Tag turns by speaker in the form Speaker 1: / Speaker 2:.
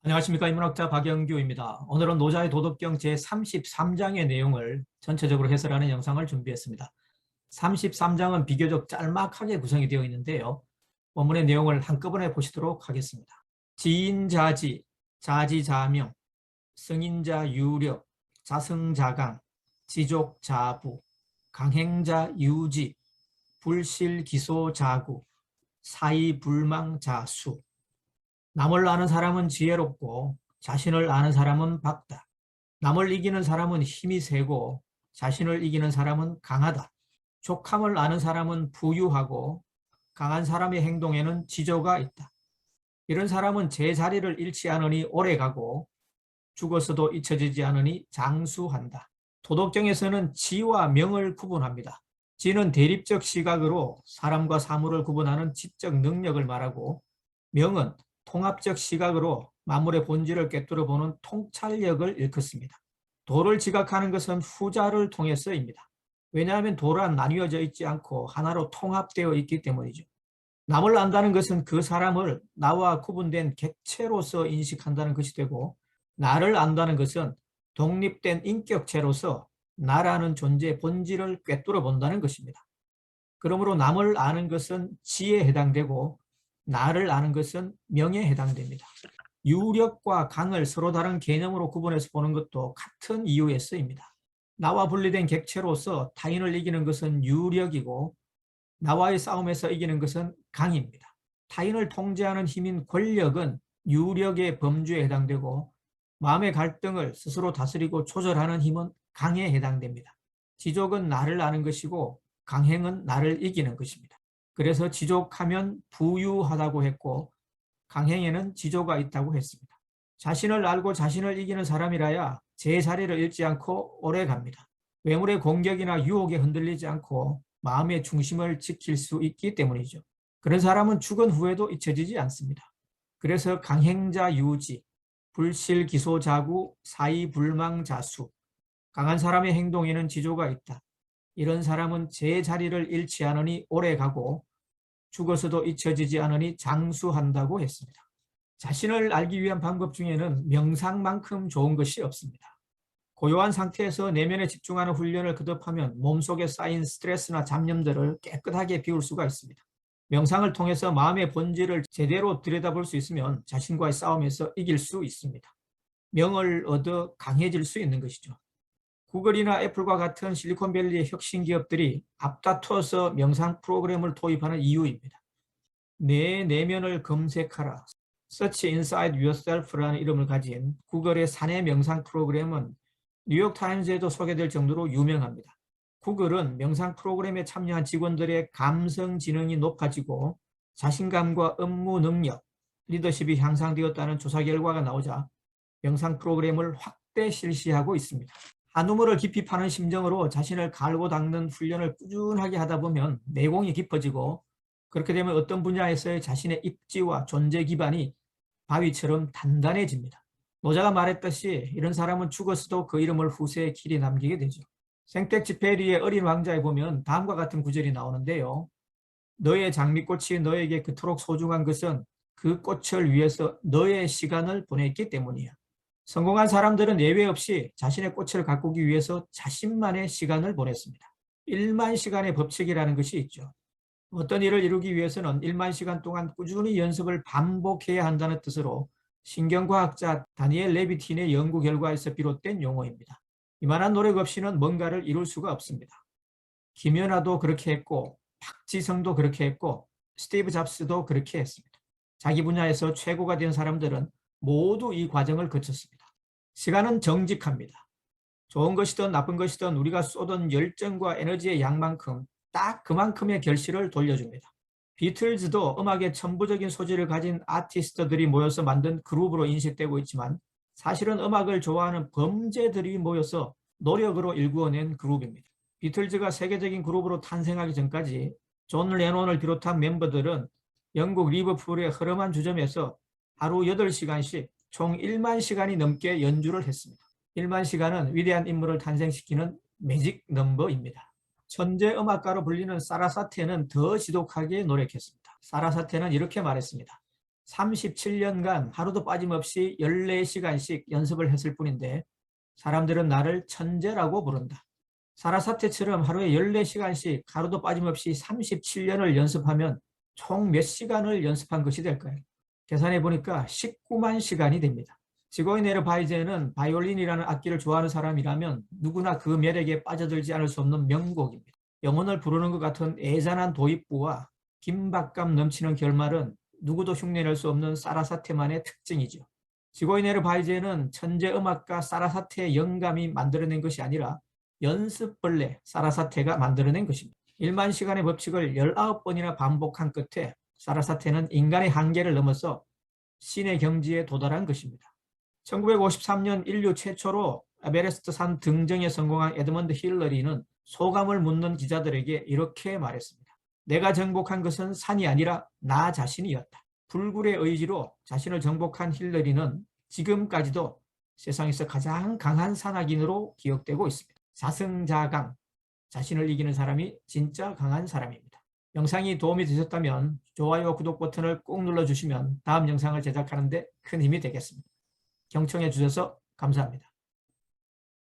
Speaker 1: 안녕하십니까. 인문학자 박영규입니다. 오늘은 노자의 도덕경 제33장의 내용을 전체적으로 해설하는 영상을 준비했습니다. 33장은 비교적 짤막하게 구성이 되어 있는데요. 본문의 내용을 한꺼번에 보시도록 하겠습니다. 지인자지, 자지자명, 승인자 유력, 자승자강, 지족자부, 강행자 유지, 불실기소자구, 사이불망자수. 남을 아는 사람은 지혜롭고 자신을 아는 사람은 박다. 남을 이기는 사람은 힘이 세고 자신을 이기는 사람은 강하다. 족함을 아는 사람은 부유하고 강한 사람의 행동에는 지조가 있다. 이런 사람은 제자리를 잃지 않으니 오래가고 죽어서도 잊혀지지 않으니 장수한다. 도덕경에서는 지와 명을 구분합니다. 지는 대립적 시각으로 사람과 사물을 구분하는 지적 능력을 말하고, 명은 통합적 시각으로 만물의 본질을 꿰뚫어 보는 통찰력을 일컫습니다. 도를 지각하는 것은 후자를 통해서입니다. 왜냐하면 도란 나뉘어져 있지 않고 하나로 통합되어 있기 때문이죠. 남을 안다는 것은 그 사람을 나와 구분된 객체로서 인식한다는 것이 되고, 나를 안다는 것은 독립된 인격체로서 나라는 존재의 본질을 꿰뚫어 본다는 것입니다. 그러므로 남을 아는 것은 지에 해당되고 나를 아는 것은 명에 해당됩니다. 유력과 강을 서로 다른 개념으로 구분해서 보는 것도 같은 이유에 쓰입니다. 나와 분리된 객체로서 타인을 이기는 것은 유력이고 나와의 싸움에서 이기는 것은 강입니다. 타인을 통제하는 힘인 권력은 유력의 범주에 해당되고 마음의 갈등을 스스로 다스리고 조절하는 힘은 강에 해당됩니다. 지족은 나를 아는 것이고 강행은 나를 이기는 것입니다. 그래서 지족하면 부유하다고 했고 강행에는 지조가 있다고 했습니다. 자신을 알고 자신을 이기는 사람이라야 제 자리를 잃지 않고 오래 갑니다. 외물의 공격이나 유혹에 흔들리지 않고 마음의 중심을 지킬 수 있기 때문이죠. 그런 사람은 죽은 후에도 잊혀지지 않습니다. 그래서 강행자 유지, 불실기소자구, 사이불망자수, 강한 사람의 행동에는 지조가 있다. 이런 사람은 제 자리를 잃지 않으니 오래 가고 죽어서도 잊혀지지 않으니 장수한다고 했습니다. 자신을 알기 위한 방법 중에는 명상만큼 좋은 것이 없습니다. 고요한 상태에서 내면에 집중하는 훈련을 거듭하면 몸속에 쌓인 스트레스나 잡념들을 깨끗하게 비울 수가 있습니다. 명상을 통해서 마음의 본질을 제대로 들여다볼 수 있으면 자신과의 싸움에서 이길 수 있습니다. 명을 얻어 강해질 수 있는 것이죠. 구글이나 애플과 같은 실리콘밸리의 혁신 기업들이 앞다퉈서 명상 프로그램을 도입하는 이유입니다. 내 내면을 검색하라. Search Inside Yourself라는 이름을 가진 구글의 사내 명상 프로그램은 뉴욕타임즈에도 소개될 정도로 유명합니다. 구글은 명상 프로그램에 참여한 직원들의 감성 지능이 높아지고 자신감과 업무 능력, 리더십이 향상되었다는 조사 결과가 나오자 명상 프로그램을 확대 실시하고 있습니다. 한우물을 깊이 파는 심정으로 자신을 갈고 닦는 훈련을 꾸준하게 하다 보면 내공이 깊어지고, 그렇게 되면 어떤 분야에서의 자신의 입지와 존재 기반이 바위처럼 단단해집니다. 노자가 말했듯이 이런 사람은 죽었어도 그 이름을 후세에 길이 남기게 되죠. 생텍쥐페리의 어린 왕자에 보면 다음과 같은 구절이 나오는데요. 너의 장미꽃이 너에게 그토록 소중한 것은 그 꽃을 위해서 너의 시간을 보냈기 때문이야. 성공한 사람들은 예외 없이 자신의 꽃을 가꾸기 위해서 자신만의 시간을 보냈습니다. 1만 시간의 법칙이라는 것이 있죠. 어떤 일을 이루기 위해서는 1만 시간 동안 꾸준히 연습을 반복해야 한다는 뜻으로 신경과학자 다니엘 레비틴의 연구 결과에서 비롯된 용어입니다. 이만한 노력 없이는 뭔가를 이룰 수가 없습니다. 김연아도 그렇게 했고 박지성도 그렇게 했고 스티브 잡스도 그렇게 했습니다. 자기 분야에서 최고가 된 사람들은 모두 이 과정을 거쳤습니다. 시간은 정직합니다. 좋은 것이든 나쁜 것이든 우리가 쏟은 열정과 에너지의 양만큼 딱 그만큼의 결실을 돌려줍니다. 비틀즈도 음악의 천부적인 소질을 가진 아티스트들이 모여서 만든 그룹으로 인식되고 있지만 사실은 음악을 좋아하는 범죄들이 모여서 노력으로 일구어낸 그룹입니다. 비틀즈가 세계적인 그룹으로 탄생하기 전까지 존 레논을 비롯한 멤버들은 영국 리버풀의 허름한 주점에서 하루 8시간씩 총 1만 시간이 넘게 연주를 했습니다. 1만 시간은 위대한 인물을 탄생시키는 매직 넘버입니다. 천재 음악가로 불리는 사라사테는 더 지독하게 노력했습니다. 사라사테는 이렇게 말했습니다. 37년간 하루도 빠짐없이 14시간씩 연습을 했을 뿐인데 사람들은 나를 천재라고 부른다. 사라사테처럼 하루에 14시간씩 하루도 빠짐없이 37년을 연습하면 총 몇 시간을 연습한 것이 될까요? 계산해 보니까 19만 시간이 됩니다. 지고이네르 바이제는 바이올린이라는 악기를 좋아하는 사람이라면 누구나 그 매력에 빠져들지 않을 수 없는 명곡입니다. 영혼을 부르는 것 같은 애잔한 도입부와 긴박감 넘치는 결말은 누구도 흉내낼 수 없는 사라사테만의 특징이죠. 지고이네르 바이제는 천재 음악가 사라사테의 영감이 만들어낸 것이 아니라 연습벌레 사라사테가 만들어낸 것입니다. 1만 시간의 법칙을 19번이나 반복한 끝에 사라사테는 인간의 한계를 넘어서 신의 경지에 도달한 것입니다. 1953년 인류 최초로 에베레스트 산 등정에 성공한 에드먼드 힐러리는 소감을 묻는 기자들에게 이렇게 말했습니다. 내가 정복한 것은 산이 아니라 나 자신이었다. 불굴의 의지로 자신을 정복한 힐러리는 지금까지도 세상에서 가장 강한 산악인으로 기억되고 있습니다. 자승자강, 자신을 이기는 사람이 진짜 강한 사람입니다. 영상이 도움이 되셨다면 좋아요, 구독 버튼을 꼭 눌러주시면 다음 영상을 제작하는 데 큰 힘이 되겠습니다. 경청해 주셔서 감사합니다.